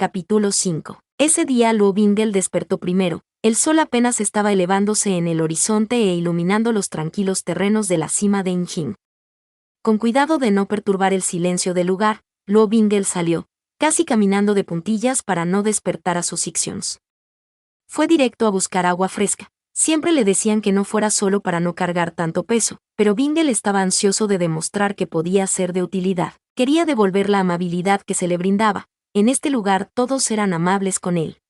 Capítulo 5. Ese día Luo Bingle despertó primero. El sol apenas estaba elevándose en el horizonte e iluminando los tranquilos terrenos de la cima de Injing. Con cuidado de no perturbar el silencio del lugar, Luo Bingle salió, casi caminando de puntillas para no despertar a sus Xions. Fue directo a buscar agua fresca. Siempre le decían que no fuera solo para no cargar tanto peso, pero Bingle estaba ansioso de demostrar que podía ser de utilidad. Quería devolver la amabilidad que se le brindaba. En este lugar todos eran amables con él.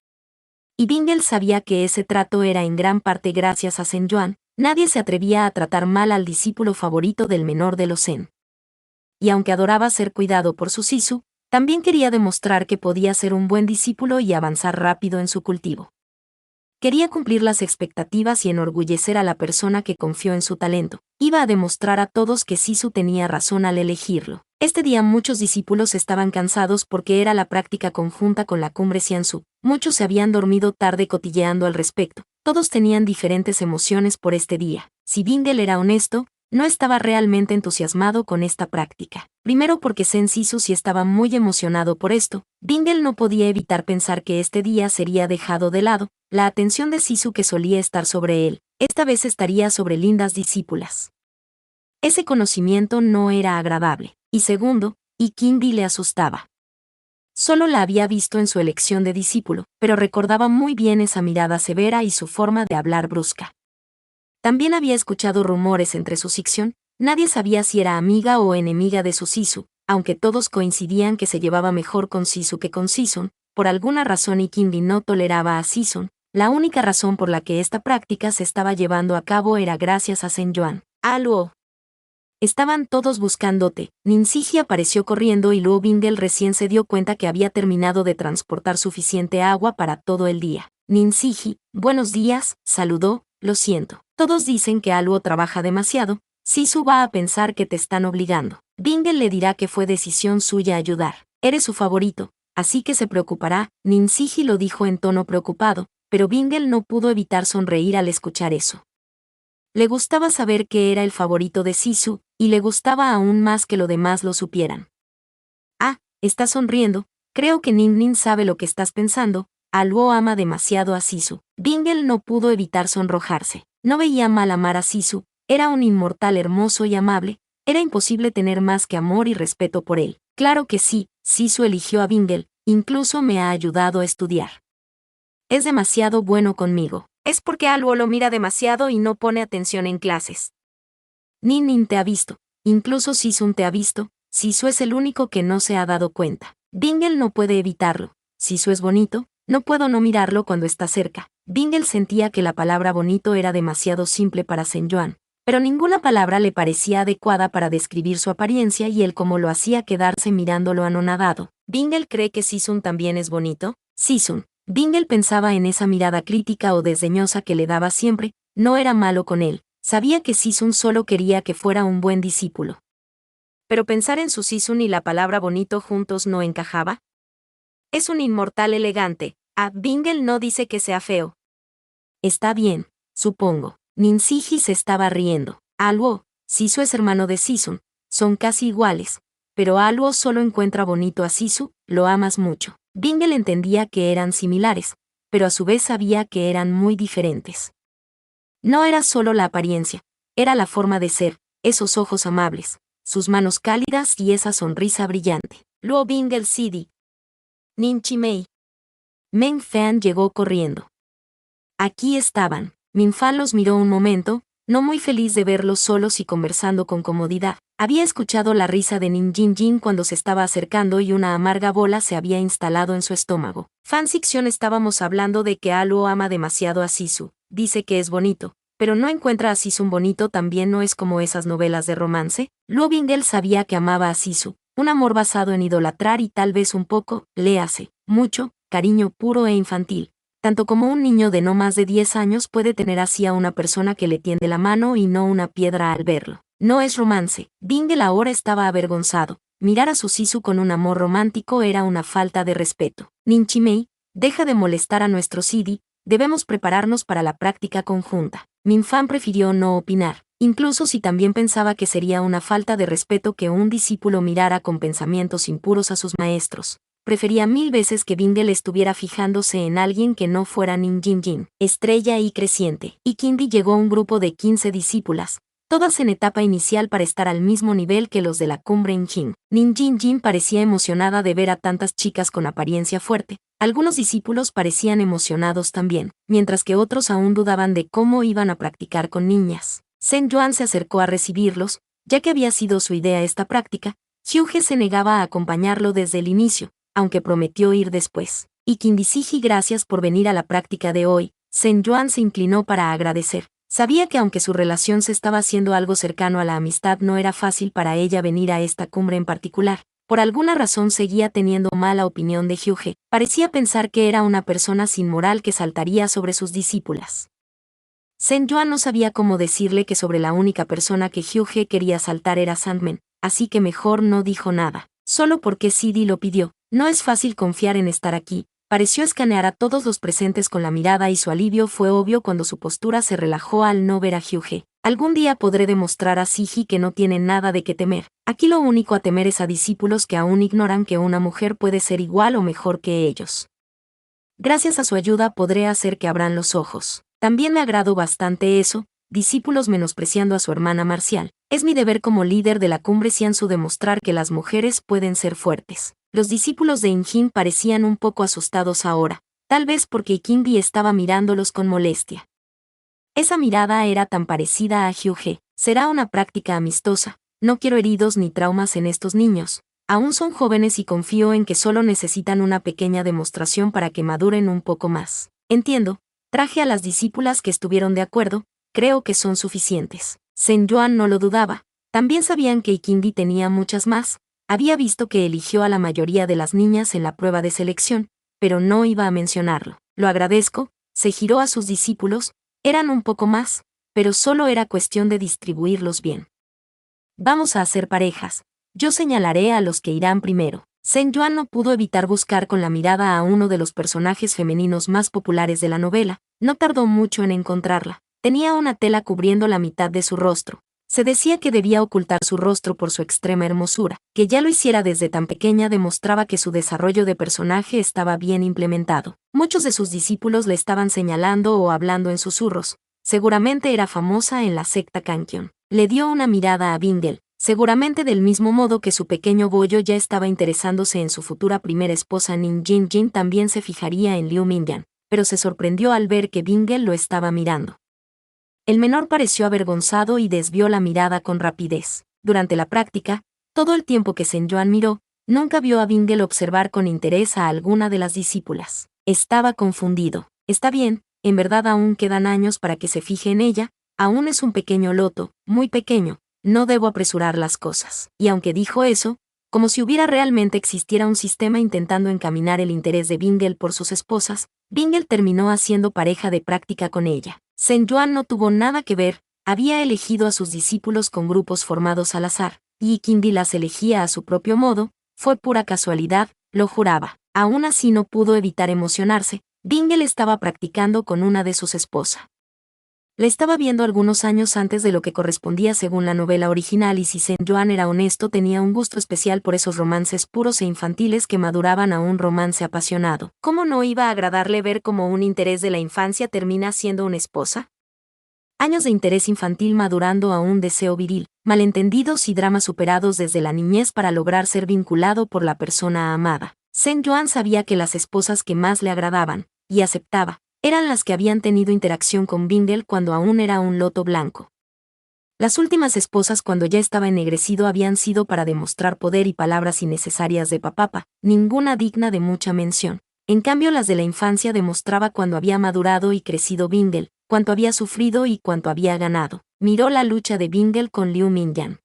Y Bingle sabía que ese trato era en gran parte gracias a Zhen Yuan. Nadie se atrevía a tratar mal al discípulo favorito del menor de los Zen. Y aunque adoraba ser cuidado por su Sisu, también quería demostrar que podía ser un buen discípulo y avanzar rápido en su cultivo. Quería cumplir las expectativas y enorgullecer a la persona que confió en su talento. Iba a demostrar a todos que Sisu tenía razón al elegirlo. Este día muchos discípulos estaban cansados porque era la práctica conjunta con la cumbre Xianzhu. Muchos se habían dormido tarde cotilleando al respecto. Todos tenían diferentes emociones por este día. Si Bingle era honesto, no estaba realmente entusiasmado con esta práctica. Primero porque Zen Sisu sí estaba muy emocionado por esto. Bingle no podía evitar pensar que este día sería dejado de lado. La atención de Sisu que solía estar sobre él, esta vez estaría sobre lindas discípulas. Ese conocimiento no era agradable. Y segundo, Ikindi le asustaba. Solo la había visto en su elección de discípulo, pero recordaba muy bien esa mirada severa y su forma de hablar brusca. También había escuchado rumores entre su Xion. Nadie sabía si era amiga o enemiga de su Sisu, aunque todos coincidían que se llevaba mejor con Sisu que con Sison. Por alguna razón Ikindi no toleraba a Sison. La única razón por la que esta práctica se estaba llevando a cabo era gracias a Zhen Yuan. Luo. Estaban todos buscándote. Ninziji apareció corriendo y Luo Bingle recién se dio cuenta que había terminado de transportar suficiente agua para todo el día. Ninziji, buenos días, saludó. Lo siento. Todos dicen que Luo trabaja demasiado. Sisu va a pensar que te están obligando. Bingle le dirá que fue decisión suya ayudar. Eres su favorito, así que se preocupará. Ninziji lo dijo en tono preocupado, pero Bingle no pudo evitar sonreír al escuchar eso. Le gustaba saber que era el favorito de Sisu, y le gustaba aún más que los demás lo supieran. Estás sonriendo, creo que Nin sabe lo que estás pensando. Luo ama demasiado a Sisu. Bingle no pudo evitar sonrojarse. No veía mal amar a Sisu, era un inmortal hermoso y amable, era imposible tener más que amor y respeto por él. Claro que sí, Sisu eligió a Bingle, incluso me ha ayudado a estudiar. Es demasiado bueno conmigo. Es porque Luo lo mira demasiado y no pone atención en clases. Nin te ha visto, incluso Sisun te ha visto. Sisu es el único que no se ha dado cuenta. Bingle no puede evitarlo. Sisu es bonito, no puedo no mirarlo cuando está cerca. Bingle sentía que la palabra bonito era demasiado simple para Zhen Yuan, pero ninguna palabra le parecía adecuada para describir su apariencia y él como lo hacía quedarse mirándolo anonadado. ¿Bingle cree que Sisun también es bonito? Sisun. Bingle pensaba en esa mirada crítica o desdeñosa que le daba siempre. No era malo con él. Sabía que Sisun solo quería que fuera un buen discípulo. Pero pensar en su Sisun y la palabra bonito juntos no encajaba. Es un inmortal elegante. Bingle no dice que sea feo. Está bien, supongo. Ninziji se estaba riendo. Luo, Sisu es hermano de Sisun. Son casi iguales. Pero Luo solo encuentra bonito a Sisu, lo amas mucho. Bingle entendía que eran similares, pero a su vez sabía que eran muy diferentes. No era solo la apariencia, era la forma de ser, esos ojos amables, sus manos cálidas y esa sonrisa brillante. Luo Bingle Sidi. Ninchi Mei. Meng Fan llegó corriendo. Aquí estaban. Min Fan los miró un momento, no muy feliz de verlos solos y conversando con comodidad. Había escuchado la risa de Nin Jin Jin cuando se estaba acercando y una amarga bola se había instalado en su estómago. Fanfiction estábamos hablando de que Luo ama demasiado a Sisu, dice que es bonito, pero no encuentra a Sisun bonito. También no es como esas novelas de romance. Luo Bingle sabía que amaba a Sisu, un amor basado en idolatrar y tal vez un poco, léase, mucho, cariño puro e infantil. Tanto como un niño de no más de 10 años puede tener así a una persona que le tiende la mano y no una piedra al verlo. No es romance. Bingle ahora estaba avergonzado. Mirar a su Sisu con un amor romántico era una falta de respeto. Ninchi Mei, deja de molestar a nuestro Sidi, debemos prepararnos para la práctica conjunta. Min Fan prefirió no opinar, incluso si también pensaba que sería una falta de respeto que un discípulo mirara con pensamientos impuros a sus maestros. prefería 1000 veces que Bingle estuviera fijándose en alguien que no fuera Nin Jin Jin, estrella y creciente. Y Kindy llegó a un grupo de 15 discípulas, todas en etapa inicial para estar al mismo nivel que los de la cumbre Injin. Nin Jin Jin parecía emocionada de ver a tantas chicas con apariencia fuerte. Algunos discípulos parecían emocionados también, mientras que otros aún dudaban de cómo iban a practicar con niñas. Zheng Yuan se acercó a recibirlos, ya que había sido su idea esta práctica. Hyuge se negaba a acompañarlo desde el inicio, aunque prometió ir después. Y Kindisiji, gracias por venir a la práctica de hoy. Zheng Yuan se inclinó para agradecer. Sabía que aunque su relación se estaba haciendo algo cercano a la amistad, no era fácil para ella venir a esta cumbre en particular. Por alguna razón seguía teniendo mala opinión de Hyuge. Parecía pensar que era una persona sin moral que saltaría sobre sus discípulas. Zheng Yuan no sabía cómo decirle que sobre la única persona que Hyuge quería saltar era Sandman, así que mejor no dijo nada. Solo porque Sidi lo pidió. No es fácil confiar en estar aquí. Pareció escanear a todos los presentes con la mirada y su alivio fue obvio cuando su postura se relajó al no ver a Hyuge. Algún día podré demostrar a Siji que no tiene nada de qué temer. Aquí lo único a temer es a discípulos que aún ignoran que una mujer puede ser igual o mejor que ellos. Gracias a su ayuda podré hacer que abran los ojos. También me agradó bastante eso, discípulos menospreciando a su hermana marcial. Es mi deber como líder de la cumbre Xiansu demostrar que las mujeres pueden ser fuertes. Los discípulos de Injin parecían un poco asustados ahora, tal vez porque Ikindi estaba mirándolos con molestia. Esa mirada era tan parecida a Hyuge. Será una práctica amistosa. No quiero heridos ni traumas en estos niños. Aún son jóvenes y confío en que solo necesitan una pequeña demostración para que maduren un poco más. Entiendo. Traje a las discípulas que estuvieron de acuerdo. Creo que son suficientes. Zheng Yuan no lo dudaba. También sabían que Ikindi tenía muchas más. Había visto que eligió a la mayoría de las niñas en la prueba de selección, pero no iba a mencionarlo. Lo agradezco. Se giró a sus discípulos. Eran un poco más, pero solo era cuestión de distribuirlos bien. Vamos a hacer parejas. Yo señalaré a los que irán primero. Zheng Yuan no pudo evitar buscar con la mirada a uno de los personajes femeninos más populares de la novela. No tardó mucho en encontrarla. Tenía una tela cubriendo la mitad de su rostro. Se decía que debía ocultar su rostro por su extrema hermosura. Que ya lo hiciera desde tan pequeña demostraba que su desarrollo de personaje estaba bien implementado. Muchos de sus discípulos le estaban señalando o hablando en susurros. Seguramente era famosa en la secta Kankion. Le dio una mirada a Bingle. Seguramente del mismo modo que su pequeño Goyo ya estaba interesándose en su futura primera esposa Nin Jin Jin, también se fijaría en Liu Mingyan, pero se sorprendió al ver que Bingle lo estaba mirando. El menor pareció avergonzado y desvió la mirada con rapidez. Durante la práctica, todo el tiempo que Zheng Yuan miró, nunca vio a Bingle observar con interés a alguna de las discípulas. Estaba confundido. Está bien, en verdad aún quedan años para que se fije en ella, aún es un pequeño loto, muy pequeño, no debo apresurar las cosas. Y aunque dijo eso, como si hubiera realmente existiera un sistema intentando encaminar el interés de Bingle por sus esposas, Bingle terminó haciendo pareja de práctica con ella. Zheng Yuan no tuvo nada que ver, había elegido a sus discípulos con grupos formados al azar, y Ikindi las elegía a su propio modo, fue pura casualidad, lo juraba. Aún así no pudo evitar emocionarse. Bingle estaba practicando con una de sus esposas. La estaba viendo algunos años antes de lo que correspondía según la novela original, y si Zheng Yuan era honesto tenía un gusto especial por esos romances puros e infantiles que maduraban a un romance apasionado. ¿Cómo no iba a agradarle ver cómo un interés de la infancia termina siendo una esposa? Años de interés infantil madurando a un deseo viril, malentendidos y dramas superados desde la niñez para lograr ser vinculado por la persona amada. Zheng Yuan sabía que las esposas que más le agradaban, y aceptaba, eran las que habían tenido interacción con Bingle cuando aún era un loto blanco. Las últimas esposas cuando ya estaba ennegrecido habían sido para demostrar poder y palabras innecesarias de papapa, ninguna digna de mucha mención. En cambio las de la infancia demostraba cuando había madurado y crecido Bingle, cuánto había sufrido y cuánto había ganado. Miró la lucha de Bingle con Liu Mingyan.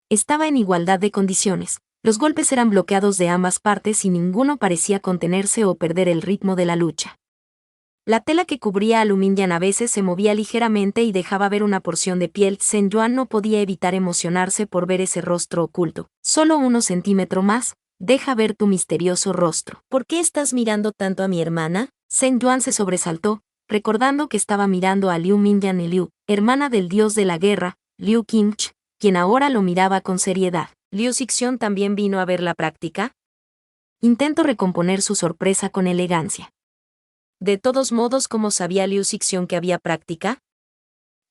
Estaba en igualdad de condiciones, los golpes eran bloqueados de ambas partes y ninguno parecía contenerse o perder el ritmo de la lucha. La tela que cubría a Liu Mingyan a veces se movía ligeramente y dejaba ver una porción de piel. Zheng Yuan no podía evitar emocionarse por ver ese rostro oculto. Solo 1 centímetro más, deja ver tu misterioso rostro. ¿Por qué estás mirando tanto a mi hermana? Zheng Yuan se sobresaltó, recordando que estaba mirando a Liu Mingyan y Liu, hermana del dios de la guerra, Liu Qingche, quien ahora lo miraba con seriedad. ¿Liu Xixian también vino a ver la práctica? Intento recomponer su sorpresa con elegancia. De todos modos, ¿cómo sabía Liu Xixiong que había práctica?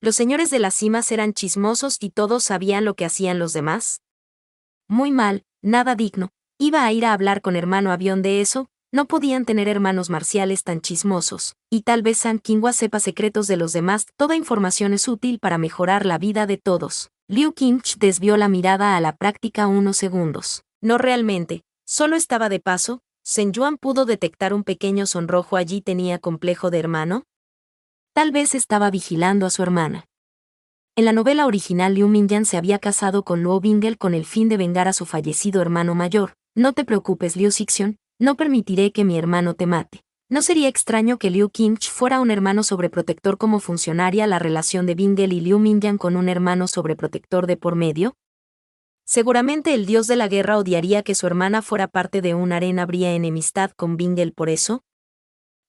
¿Los señores de las cimas eran chismosos y todos sabían lo que hacían los demás? Muy mal, nada digno. Iba a ir a hablar con hermano Avión de eso. No podían tener hermanos marciales tan chismosos, y tal vez San Qinghua sepa secretos de los demás. Toda información es útil para mejorar la vida de todos. Liu Qingch desvió la mirada a la práctica unos segundos. No realmente, solo estaba de paso. ¿Zhen Yuan pudo detectar un pequeño sonrojo allí? ¿Tenía complejo de hermano? Tal vez estaba vigilando a su hermana. En la novela original, Liu Mingyan se había casado con Luo Bingel con el fin de vengar a su fallecido hermano mayor. No te preocupes, Liu Xixiong, no permitiré que mi hermano te mate. ¿No sería extraño que Liu Qingch fuera un hermano sobreprotector? ¿Cómo funcionaría la relación de Bingel y Liu Mingyan con un hermano sobreprotector de por medio? Seguramente el dios de la guerra odiaría que su hermana fuera parte de un harén. ¿Habría enemistad con Bingel por eso?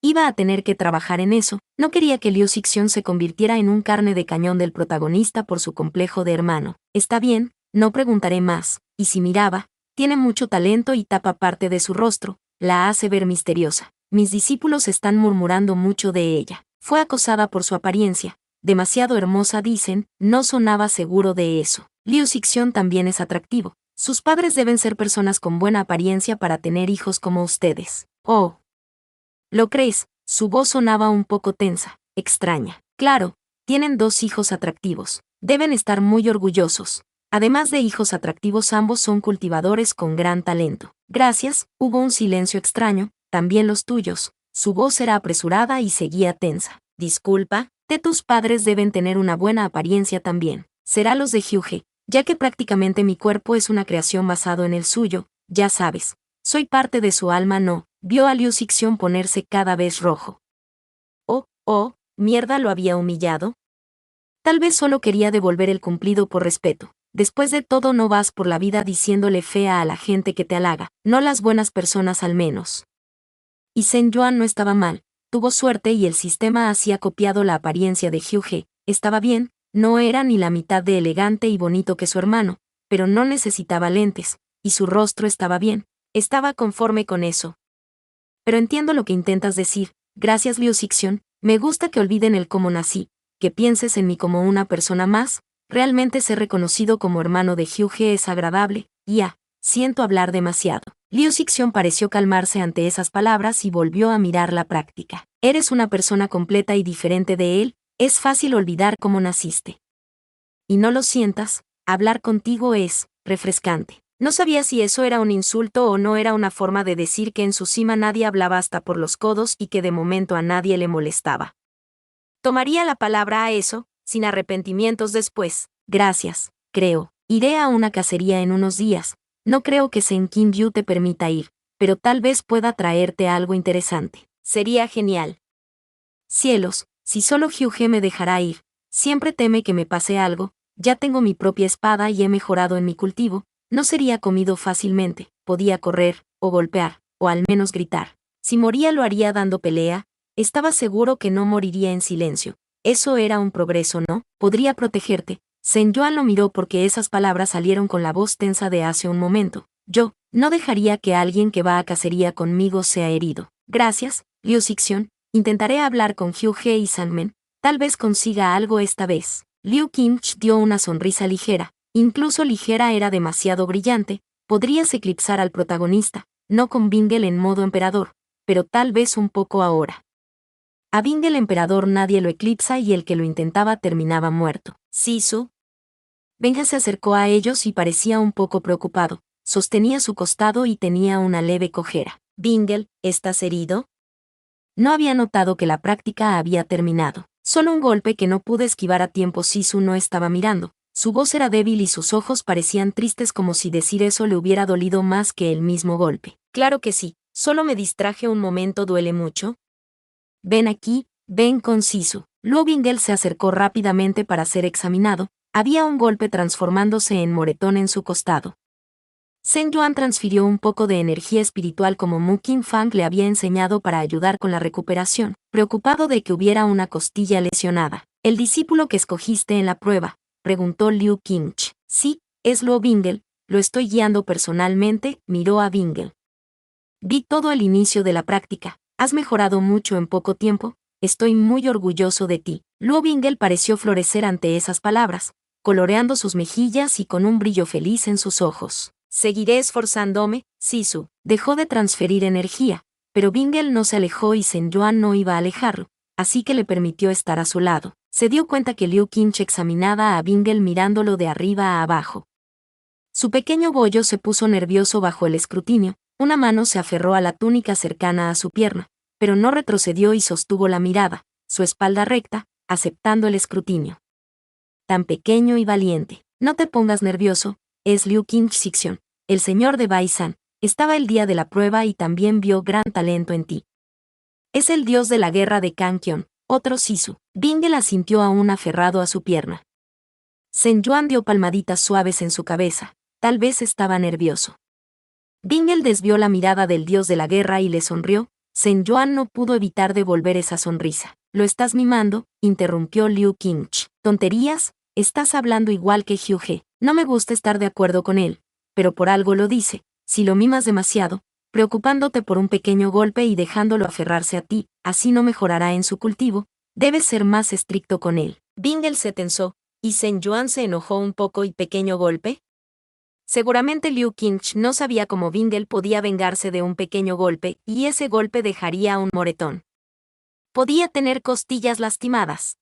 Iba a tener que trabajar en eso. No quería que Liu Xixiong se convirtiera en un carne de cañón del protagonista por su complejo de hermano. Está bien, no preguntaré más. Y si miraba, tiene mucho talento y tapa parte de su rostro, la hace ver misteriosa. Mis discípulos están murmurando mucho de ella. Fue acosada por su apariencia. Demasiado hermosa, dicen. No sonaba seguro de eso. Liu Xixiong también es atractivo. Sus padres deben ser personas con buena apariencia para tener hijos como ustedes. Oh. ¿Lo crees? Su voz sonaba un poco tensa, extraña. Claro, tienen 2 hijos atractivos. Deben estar muy orgullosos. Además de hijos atractivos, ambos son cultivadores con gran talento. Gracias. Hubo un silencio extraño, también los tuyos. Su voz era apresurada y seguía tensa. Disculpa, tus padres deben tener una buena apariencia también. Será los de Hyuge, ya que prácticamente mi cuerpo es una creación basado en el suyo, ya sabes. Soy parte de su alma. No. Vio a Liu Xixiong ponerse cada vez rojo. Oh, mierda, ¿lo había humillado? Tal vez solo quería devolver el cumplido por respeto. Después de todo, no vas por la vida diciéndole fea a la gente que te halaga, no las buenas personas al menos. Y Zhen Yuan no estaba mal, tuvo suerte y el sistema hacía copiado la apariencia de Hyuge. Estaba bien, no era ni la mitad de elegante y bonito que su hermano, pero no necesitaba lentes, y su rostro estaba bien, estaba conforme con eso. Pero entiendo lo que intentas decir. Gracias, Liu Xixiong. Me gusta que olviden el cómo nací, que pienses en mí como una persona más. Realmente ser reconocido como hermano de Hyuge es agradable. Siento hablar demasiado. Liu Xixiong pareció calmarse ante esas palabras y volvió a mirar la práctica. Eres una persona completa y diferente de él. Es fácil olvidar cómo naciste. Y no lo sientas, hablar contigo es refrescante. No sabía si eso era un insulto o no, era una forma de decir que en su cima nadie hablaba hasta por los codos y que de momento a nadie le molestaba. Tomaría la palabra a eso, sin arrepentimientos después. Gracias, creo. Iré a una cacería en unos días. No creo que Zhen Qinghua te permita ir, pero tal vez pueda traerte algo interesante. Sería genial. Cielos, si solo Hyuge me dejará ir. Siempre teme que me pase algo. Ya tengo mi propia espada y he mejorado en mi cultivo. No sería comido fácilmente, podía correr, o golpear, o al menos gritar. Si moría lo haría dando pelea. Estaba seguro que no moriría en silencio. Eso era un progreso, ¿no? Podría protegerte. Zhen Yuan lo miró porque esas palabras salieron con la voz tensa de hace un momento. Yo no dejaría que alguien que va a cacería conmigo sea herido. Gracias, Liu Xixiong. Intentaré hablar con Hyuge y Sangmen. Tal vez consiga algo esta vez. Liu Qingch dio una sonrisa ligera. Incluso ligera era demasiado brillante. Podrías eclipsar al protagonista, no con Bingel en modo emperador, pero tal vez un poco ahora. A Bingel emperador nadie lo eclipsa y el que lo intentaba terminaba muerto. Sisu. Benja se acercó a ellos y parecía un poco preocupado. Sostenía su costado y tenía una leve cojera. Bingel, ¿estás herido? No había notado que la práctica había terminado. Solo un golpe que no pude esquivar a tiempo. Sisu no estaba mirando. Su voz era débil y sus ojos parecían tristes, como si decir eso le hubiera dolido más que el mismo golpe. Claro que sí, solo me distraje un momento. ¿Duele mucho? Ven aquí, ven con Sisu. Luo Bingel se acercó rápidamente para ser examinado. Había un golpe transformándose en moretón en su costado. Zhen Yuan transfirió un poco de energía espiritual como Mu Qingfang le había enseñado para ayudar con la recuperación, preocupado de que hubiera una costilla lesionada. ¿El discípulo que escogiste en la prueba?, preguntó Liu Qingch. Sí, es Luo Bingel, lo estoy guiando personalmente. Miró a Bingel. Vi todo el inicio de la práctica. Has mejorado mucho en poco tiempo. Estoy muy orgulloso de ti. Luo Bingle pareció florecer ante esas palabras, coloreando sus mejillas y con un brillo feliz en sus ojos. Seguiré esforzándome, Sisu. Dejó de transferir energía, pero Bingle no se alejó y Zhen Yuan no iba a alejarlo, así que le permitió estar a su lado. Se dio cuenta que Liu Qingche examinaba a Bingle mirándolo de arriba a abajo. Su pequeño bollo se puso nervioso bajo el escrutinio, una mano se aferró a la túnica cercana a su pierna, pero no retrocedió y sostuvo la mirada, su espalda recta, aceptando el escrutinio. Tan pequeño y valiente. No te pongas nervioso, es Liu Qingxixion, el señor de Baisan. Estaba el día de la prueba y también vio gran talento en ti. Es el dios de la guerra de Kankion, otro Sisu. Bingle asintió aún aferrado a su pierna. Zhen Yuan dio palmaditas suaves en su cabeza, tal vez estaba nervioso. Bingle desvió la mirada del dios de la guerra y le sonrió. Zhen Yuan no pudo evitar devolver esa sonrisa. «¿Lo estás mimando?», interrumpió Liu Qingche. «¿Tonterías? Estás hablando igual que Hyu He. No me gusta estar de acuerdo con él, pero por algo lo dice. Si lo mimas demasiado, preocupándote por un pequeño golpe y dejándolo aferrarse a ti, así no mejorará en su cultivo, debes ser más estricto con él». Bingle se tensó, y Zhen Yuan se enojó un poco. ¿Y pequeño golpe? Seguramente Liu Qingche no sabía cómo Bingle podía vengarse de un pequeño golpe, y ese golpe dejaría un moretón. Podía tener costillas lastimadas.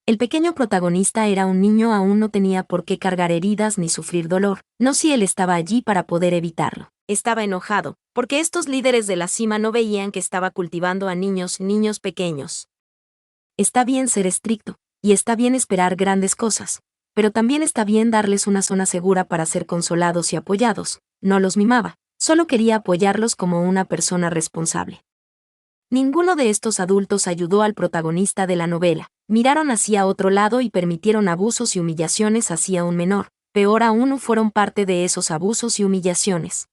El pequeño protagonista era un niño, aún no tenía por qué cargar heridas ni sufrir dolor, no si él estaba allí para poder evitarlo. Estaba enojado, porque estos líderes de la cima no veían que estaba cultivando a niños pequeños. Está bien ser estricto, y está bien esperar grandes cosas, pero también está bien darles una zona segura para ser consolados y apoyados. No los mimaba, solo quería apoyarlos como una persona responsable. Ninguno de estos adultos ayudó al protagonista de la novela, miraron hacia otro lado y permitieron abusos y humillaciones hacia un menor, peor aún fueron parte de esos abusos y humillaciones.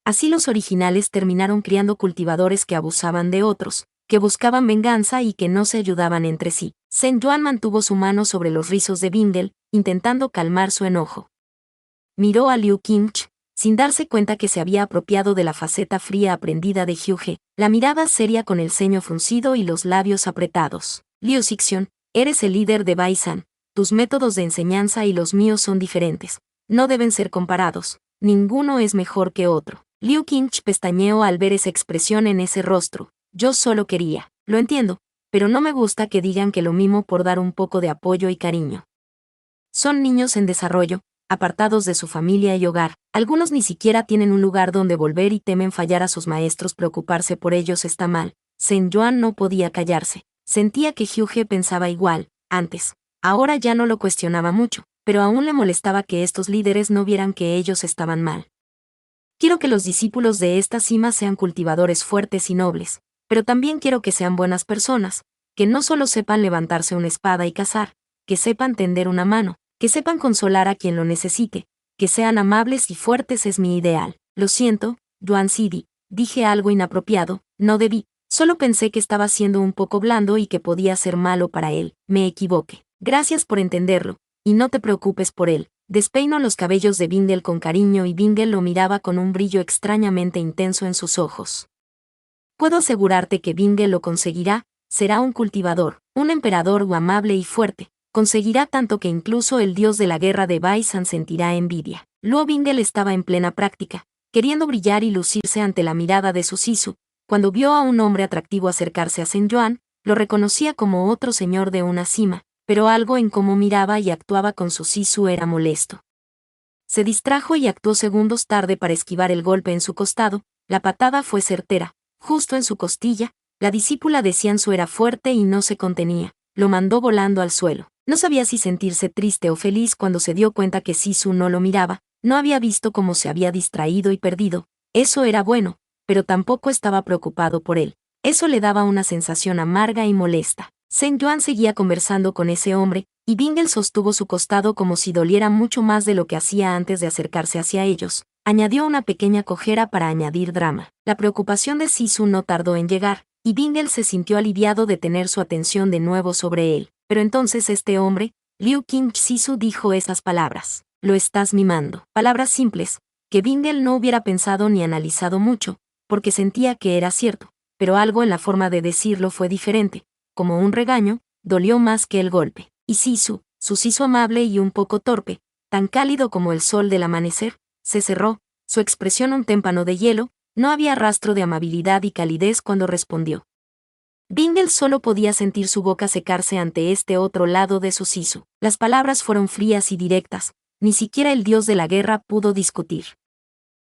Así los originales terminaron criando cultivadores que abusaban de otros, que buscaban venganza y que no se ayudaban entre sí. Zhen Yuan mantuvo su mano sobre los rizos de Bingle, intentando calmar su enojo. Miró a Liu Qingche, sin darse cuenta que se había apropiado de la faceta fría aprendida de Hyu He, la mirada seria con el ceño fruncido y los labios apretados. Liu Xixion, eres el líder de Baisan, tus métodos de enseñanza y los míos son diferentes, no deben ser comparados, ninguno es mejor que otro. Liu Qingche pestañeó al ver esa expresión en ese rostro. Yo solo quería, lo entiendo, pero no me gusta que digan que lo mimo por dar un poco de apoyo y cariño. Son niños en desarrollo, apartados de su familia y hogar, algunos ni siquiera tienen un lugar donde volver y temen fallar a sus maestros. Preocuparse por ellos está mal. Zhen Yuan no podía callarse. Sentía que Hyu He pensaba igual, antes. Ahora ya no lo cuestionaba mucho, pero aún le molestaba que estos líderes no vieran que ellos estaban mal. Quiero que los discípulos de esta cima sean cultivadores fuertes y nobles, pero también quiero que sean buenas personas, que no solo sepan levantarse una espada y cazar, que sepan tender una mano, que sepan consolar a quien lo necesite, que sean amables y fuertes es mi ideal. Lo siento, Yuan Sidi, dije algo inapropiado, no debí, solo pensé que estaba siendo un poco blando y que podía ser malo para él, me equivoqué. Gracias por entenderlo, y no te preocupes por él. Despeinó los cabellos de Bingle con cariño y Bingle lo miraba con un brillo extrañamente intenso en sus ojos. Puedo asegurarte que Bingle lo conseguirá, será un cultivador, un emperador amable y fuerte. Conseguirá tanto que incluso el dios de la guerra de Baisan sentirá envidia. Luo Bingle estaba en plena práctica, queriendo brillar y lucirse ante la mirada de su Sisu. Cuando vio a un hombre atractivo acercarse a Zhen Yuan, lo reconocía como otro señor de una cima, pero algo en cómo miraba y actuaba con su Sisu era molesto. Se distrajo y actuó segundos tarde para esquivar el golpe en su costado. La patada fue certera, justo en su costilla. La discípula de Xianzu era fuerte y no se contenía, lo mandó volando al suelo. No sabía si sentirse triste o feliz cuando se dio cuenta que Sisu no lo miraba, no había visto cómo se había distraído y perdido. Eso era bueno, pero tampoco estaba preocupado por él. Eso le daba una sensación amarga y molesta. Zhen Yuan seguía conversando con ese hombre, y Bingle sostuvo su costado como si doliera mucho más de lo que hacía antes de acercarse hacia ellos. Añadió una pequeña cojera para añadir drama. La preocupación de Sisu no tardó en llegar, y Bingle se sintió aliviado de tener su atención de nuevo sobre él. Pero entonces este hombre, Liu Qingche Sisu, dijo esas palabras. Lo estás mimando. Palabras simples, que Bingle no hubiera pensado ni analizado mucho, porque sentía que era cierto, pero algo en la forma de decirlo fue diferente, como un regaño, dolió más que el golpe. Y Sisu, su Sisu amable y un poco torpe, tan cálido como el sol del amanecer, se cerró, su expresión un témpano de hielo, no había rastro de amabilidad y calidez cuando respondió. Bingle solo podía sentir su boca secarse ante este otro lado de su Sisu. Las palabras fueron frías y directas, ni siquiera el dios de la guerra pudo discutir.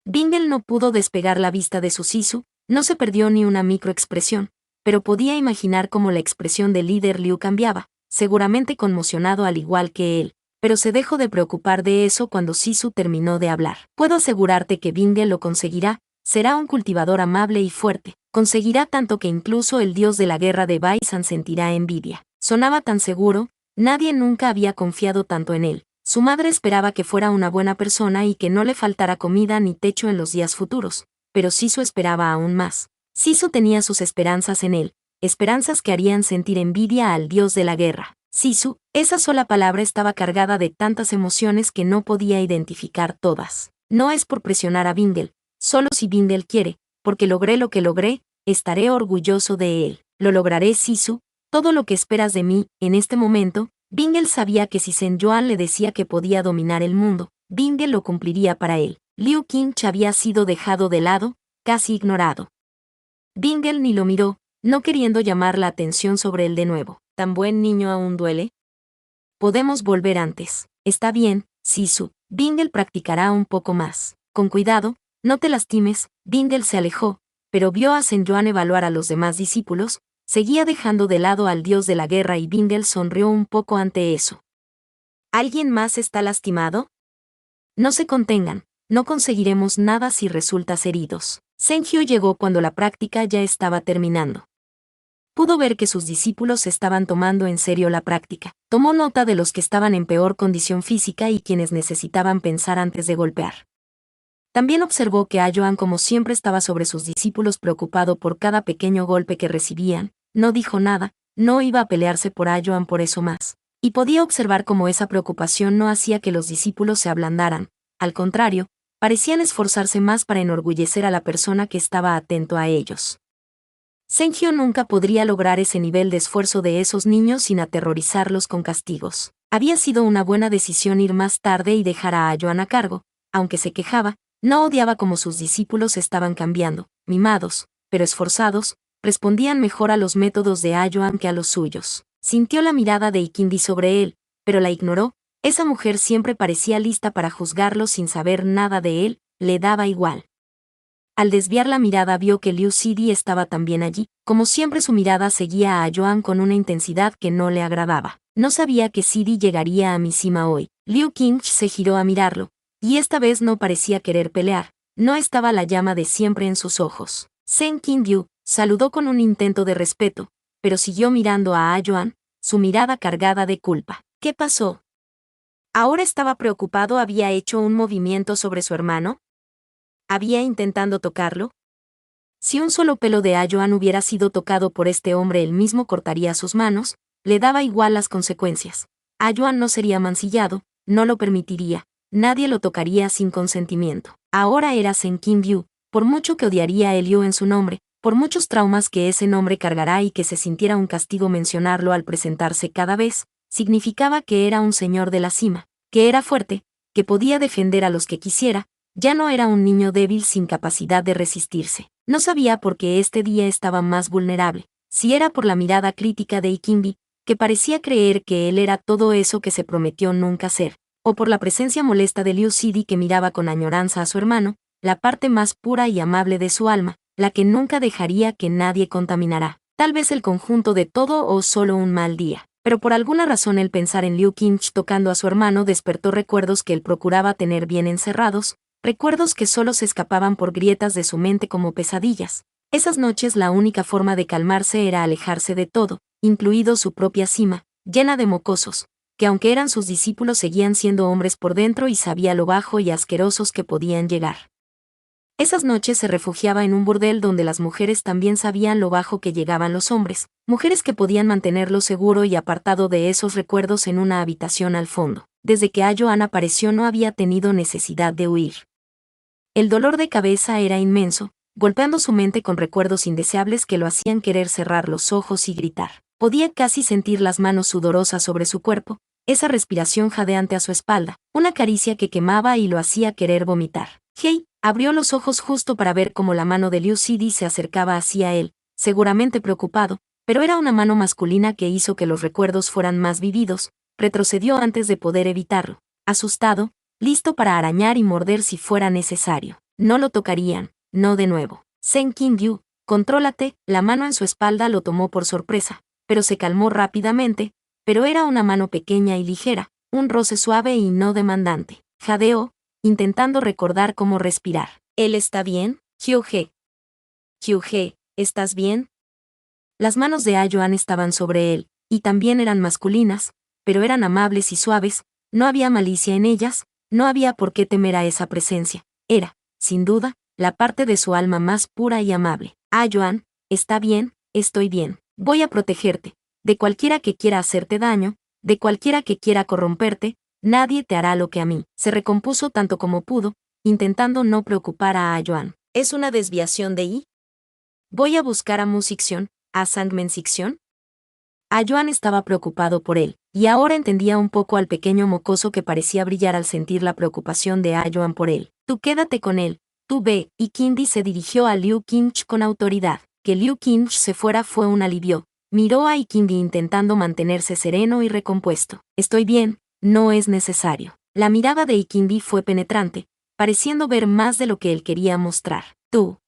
Bingle no pudo despegar la vista de su Sisu, no se perdió ni una microexpresión, pero podía imaginar cómo la expresión del líder Liu cambiaba, seguramente conmocionado al igual que él, pero se dejó de preocupar de eso cuando Sisu terminó de hablar. Puedo asegurarte que Bingle lo conseguirá, será un cultivador amable y fuerte, conseguirá tanto que incluso el dios de la guerra de Baisan sentirá envidia. Sonaba tan seguro, nadie nunca había confiado tanto en él. Su madre esperaba que fuera una buena persona y que no le faltara comida ni techo en los días futuros, pero Sisu esperaba aún más. Sisu tenía sus esperanzas en él, esperanzas que harían sentir envidia al dios de la guerra. Sisu, esa sola palabra estaba cargada de tantas emociones que no podía identificar todas. No es por presionar a Bingle, solo si Bingle quiere, porque logré lo que logré, estaré orgulloso de él. Lo lograré, Sisu, todo lo que esperas de mí. En este momento, Bingle sabía que si Shen Yuan le decía que podía dominar el mundo, Bingle lo cumpliría para él. Liu Qingche había sido dejado de lado, casi ignorado. Bingle ni lo miró, no queriendo llamar la atención sobre él de nuevo. ¿Tan buen niño aún duele? Podemos volver antes. Está bien, Sisu. Bingle practicará un poco más. Con cuidado, no te lastimes. Bingle se alejó, pero vio a Shen Yuan evaluar a los demás discípulos, seguía dejando de lado al dios de la guerra y Bingle sonrió un poco ante eso. ¿Alguien más está lastimado? No se contengan, no conseguiremos nada si resultas heridos. Shen Hyu llegó cuando la práctica ya estaba terminando. Pudo ver que sus discípulos estaban tomando en serio la práctica. Tomó nota de los que estaban en peor condición física y quienes necesitaban pensar antes de golpear. También observó que Ayoan como siempre estaba sobre sus discípulos preocupado por cada pequeño golpe que recibían, no dijo nada, no iba a pelearse por Ayoan por eso más. Y podía observar cómo esa preocupación no hacía que los discípulos se ablandaran, al contrario, parecían esforzarse más para enorgullecer a la persona que estaba atento a ellos. Shen Hyu nunca podría lograr ese nivel de esfuerzo de esos niños sin aterrorizarlos con castigos. Había sido una buena decisión ir más tarde y dejar a Ayoan a cargo, aunque se quejaba, no odiaba cómo sus discípulos estaban cambiando, mimados, pero esforzados, respondían mejor a los métodos de Ayoan que a los suyos. Sintió la mirada de Ikindi sobre él, pero la ignoró, esa mujer siempre parecía lista para juzgarlo sin saber nada de él, le daba igual. Al desviar la mirada vio que Liu Sidi estaba también allí, como siempre su mirada seguía a Ayoan con una intensidad que no le agradaba. No sabía que Sidi llegaría a mi cima hoy. Liu Qingche se giró a mirarlo, y esta vez no parecía querer pelear, no estaba la llama de siempre en sus ojos. Shen Qingyu saludó con un intento de respeto, pero siguió mirando a Ayoan, su mirada cargada de culpa. ¿Qué pasó? Ahora estaba preocupado, había hecho un movimiento sobre su hermano. ¿Había intentando tocarlo? Si un solo pelo de Ayoan hubiera sido tocado por este hombre, él mismo cortaría sus manos, le daba igual las consecuencias. Ayoan no sería mancillado, no lo permitiría, nadie lo tocaría sin consentimiento. Ahora era Shen Qingyu, por mucho que odiaría a Liu en su nombre, por muchos traumas que ese nombre cargará y que se sintiera un castigo mencionarlo al presentarse cada vez, significaba que era un señor de la cima, que era fuerte, que podía defender a los que quisiera, ya no era un niño débil sin capacidad de resistirse. No sabía por qué este día estaba más vulnerable, si era por la mirada crítica de Ikindi, que parecía creer que él era todo eso que se prometió nunca ser, o por la presencia molesta de Liu Sidi que miraba con añoranza a su hermano, la parte más pura y amable de su alma, la que nunca dejaría que nadie contaminara. Tal vez el conjunto de todo o solo un mal día. Pero por alguna razón el pensar en Liu Qingche tocando a su hermano despertó recuerdos que él procuraba tener bien encerrados, recuerdos que solo se escapaban por grietas de su mente como pesadillas. Esas noches la única forma de calmarse era alejarse de todo, incluido su propia cima, llena de mocosos, que aunque eran sus discípulos seguían siendo hombres por dentro y sabía lo bajo y asquerosos que podían llegar. Esas noches se refugiaba en un burdel donde las mujeres también sabían lo bajo que llegaban los hombres, mujeres que podían mantenerlo seguro y apartado de esos recuerdos en una habitación al fondo. Desde que Ayoan apareció no había tenido necesidad de huir. El dolor de cabeza era inmenso, golpeando su mente con recuerdos indeseables que lo hacían querer cerrar los ojos y gritar. Podía casi sentir las manos sudorosas sobre su cuerpo, esa respiración jadeante a su espalda, una caricia que quemaba y lo hacía querer vomitar. Hey, abrió los ojos justo para ver cómo la mano de Liu Cidi se acercaba hacia él, seguramente preocupado, pero era una mano masculina que hizo que los recuerdos fueran más vividos. Retrocedió antes de poder evitarlo, asustado, listo para arañar y morder si fuera necesario. No lo tocarían, no de nuevo. Sen Qingyu, contrólate, la mano en su espalda lo tomó por sorpresa, pero se calmó rápidamente, pero era una mano pequeña y ligera, un roce suave y no demandante. Jadeó, intentando recordar cómo respirar. ¿Él está bien? Hyuge. Hyuge, ¿estás bien? Las manos de Ayoan estaban sobre él, y también eran masculinas, pero eran amables y suaves, no había malicia en ellas, no había por qué temer a esa presencia. Era, sin duda, la parte de su alma más pura y amable. Ayoan, está bien, estoy bien. Voy a protegerte. De cualquiera que quiera hacerte daño, de cualquiera que quiera corromperte, nadie te hará lo que a mí. Se recompuso tanto como pudo, intentando no preocupar a Ayoan. ¿Es una desviación de I? Voy a buscar a Musicción, a Sangmensixion. Ayoan estaba preocupado por él, y ahora entendía un poco al pequeño mocoso que parecía brillar al sentir la preocupación de Ayoan por él. Tú quédate con él, tú ve, y Kindi se dirigió a Liu Qingch con autoridad. Que Liu Qingch se fuera fue un alivio. Miró a Ikindi intentando mantenerse sereno y recompuesto. Estoy bien, no es necesario. La mirada de Ikindi fue penetrante, pareciendo ver más de lo que él quería mostrar. Tú.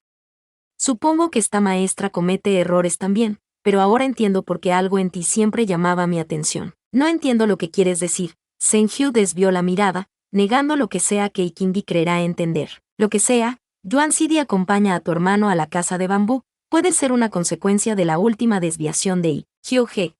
Supongo que esta maestra comete errores también, pero ahora entiendo por qué algo en ti siempre llamaba mi atención. No entiendo lo que quieres decir. Senju desvió la mirada, negando lo que sea que Ikindi creerá entender. Lo que sea, Yuan Sidi acompaña a tu hermano a la casa de bambú, puede ser una consecuencia de la última desviación de I. Hyuge.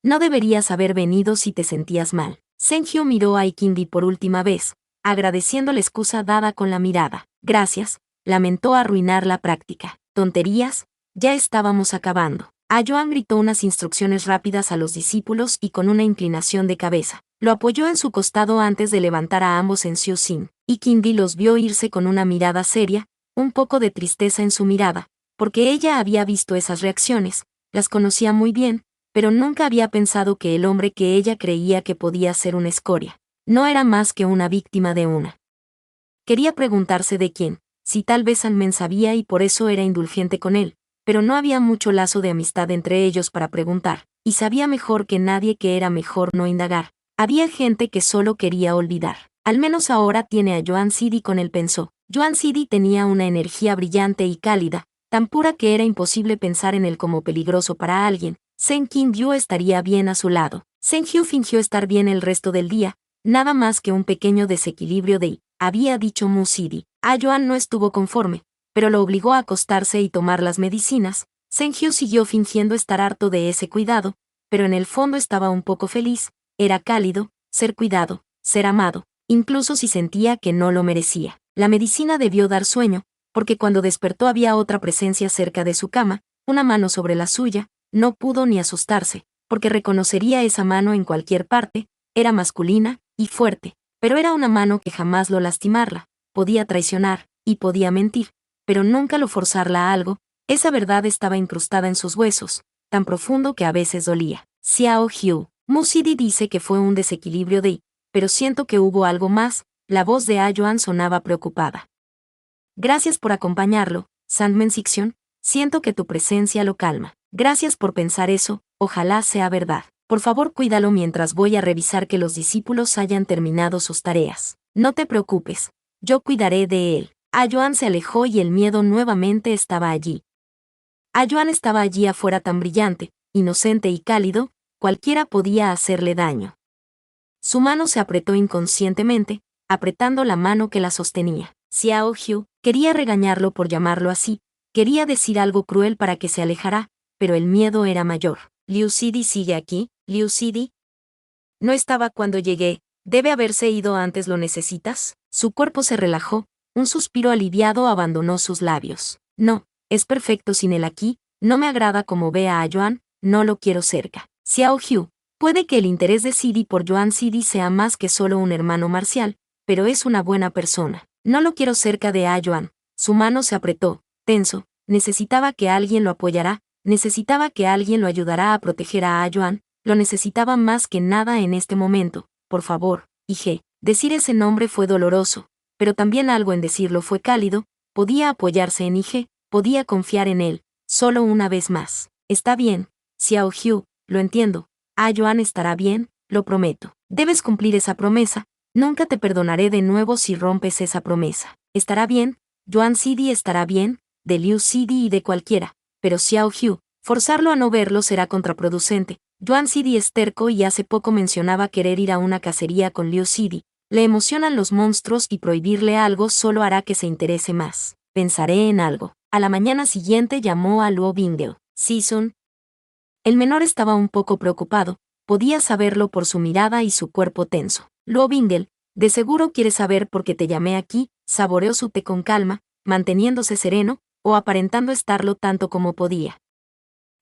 No deberías haber venido si te sentías mal. Senju miró a Ikindi por última vez, agradeciendo la excusa dada con la mirada. Gracias, lamentó arruinar la práctica. Tonterías, ya estábamos acabando. Ayoan gritó unas instrucciones rápidas a los discípulos y con una inclinación de cabeza. Lo apoyó en su costado antes de levantar a ambos en Siusin. Ikindi los vio irse con una mirada seria, un poco de tristeza en su mirada, porque ella había visto esas reacciones, las conocía muy bien, pero nunca había pensado que el hombre que ella creía que podía ser una escoria, no era más que una víctima de una. Quería preguntarse de quién, si tal vez Sangmen sabía y por eso era indulgente con él, pero no había mucho lazo de amistad entre ellos para preguntar, y sabía mejor que nadie que era mejor no indagar. Había gente que solo quería olvidar. Al menos ahora tiene a Yuan Sidi con él, pensó. Yuan Sidi tenía una energía brillante y cálida, tan pura que era imposible pensar en él como peligroso para alguien. Sen Qingyu estaría bien a su lado. Senju fingió estar bien el resto del día, nada más que un pequeño desequilibrio de I, había dicho Mu Sidi. Ayoan no estuvo conforme, pero lo obligó a acostarse y tomar las medicinas. Senju siguió fingiendo estar harto de ese cuidado, pero en el fondo estaba un poco feliz, era cálido, ser cuidado, ser amado, incluso si sentía que no lo merecía. La medicina debió dar sueño, porque cuando despertó había otra presencia cerca de su cama, una mano sobre la suya, no pudo ni asustarse, porque reconocería esa mano en cualquier parte, era masculina y fuerte, pero era una mano que jamás lo lastimarla, podía traicionar, y podía mentir, pero nunca lo forzarla a algo, esa verdad estaba incrustada en sus huesos, tan profundo que a veces dolía. Xiao Hu, Mu Sidi dice que fue un desequilibrio de I, pero siento que hubo algo más, la voz de Ayoan sonaba preocupada. Gracias por acompañarlo, Sangmensixion, siento que tu presencia lo calma. Gracias por pensar eso, ojalá sea verdad. Por favor cuídalo mientras voy a revisar que los discípulos hayan terminado sus tareas. No te preocupes, yo cuidaré de él. Ayoan se alejó y el miedo nuevamente estaba allí. Ayoan estaba allí afuera tan brillante, inocente y cálido, cualquiera podía hacerle daño. Su mano se apretó inconscientemente, apretando la mano que la sostenía. Xiao Hu quería regañarlo por llamarlo así, quería decir algo cruel para que se alejara, pero el miedo era mayor. ¿Liu Sidi sigue aquí? ¿Liu Sidi? No estaba cuando llegué, debe haberse ido antes. ¿Lo necesitas? Su cuerpo se relajó, un suspiro aliviado abandonó sus labios. No, es perfecto sin él aquí, no me agrada como ve a Ayoan, no lo quiero cerca. Xiao Hu, puede que el interés de Sidi por Yuan Sidi sea más que solo un hermano marcial, pero es una buena persona. No lo quiero cerca de Ayoan. Su mano se apretó, tenso, necesitaba que alguien lo apoyara, necesitaba que alguien lo ayudara a proteger a Ajuan, lo necesitaba más que nada en este momento. Por favor, Ige. Decir ese nombre fue doloroso, pero también algo en decirlo fue cálido. Podía apoyarse en Ige, podía confiar en él, solo una vez más. Está bien, Xiao Hu, lo entiendo. Ajuan estará bien, lo prometo. Debes cumplir esa promesa. Nunca te perdonaré de nuevo si rompes esa promesa. Estará bien, Yuan Sidi estará bien, de Liu Sidi y de cualquiera, pero Xiao Hu, forzarlo a no verlo será contraproducente. Yuan Sidi es terco y hace poco mencionaba querer ir a una cacería con Liu Sidi. Le emocionan los monstruos y prohibirle algo solo hará que se interese más. Pensaré en algo. A la mañana siguiente llamó a Luo Bingel. Season. El menor estaba un poco preocupado, podía saberlo por su mirada y su cuerpo tenso. Luo Bingel, de seguro quieres saber por qué te llamé aquí, saboreó su té con calma, manteniéndose sereno, o aparentando estarlo tanto como podía.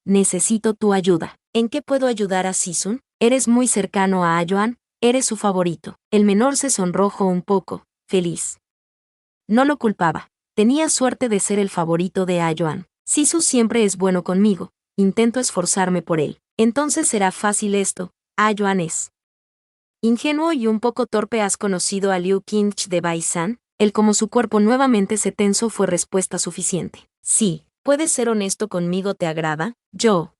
Necesito tu ayuda. ¿En qué puedo ayudar a Season? Eres muy cercano a Ajuan, eres su favorito. El menor se sonrojó un poco, feliz. No lo culpaba. Tenía suerte de ser el favorito de Ajuan. Sisu siempre es bueno conmigo, intento esforzarme por él. Entonces será fácil esto. Ajuan es ingenuo y un poco torpe. ¿Has conocido a Liu Qingch de Baisan? Él como su cuerpo nuevamente se tensó fue respuesta suficiente. Sí, ¿puedes ser honesto conmigo? ¿Te agrada? Yo.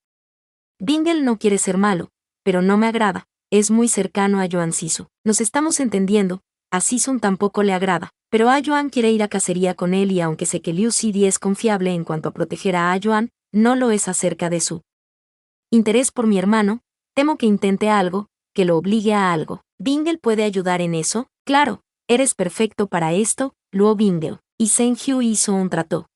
Bingel no quiere ser malo, pero no me agrada. Es muy cercano a Yuan Sisu. Nos estamos entendiendo. A Sisun tampoco le agrada, pero Ajuan quiere ir a cacería con él y aunque sé que Liu Sidi es confiable en cuanto a proteger a Ajuan, no lo es acerca de su interés por mi hermano. Temo que intente algo, que lo obligue a algo. ¿Bingel puede ayudar en eso? Claro, eres perfecto para esto, Luo Bingel. Y Zheng Hu hizo un trato.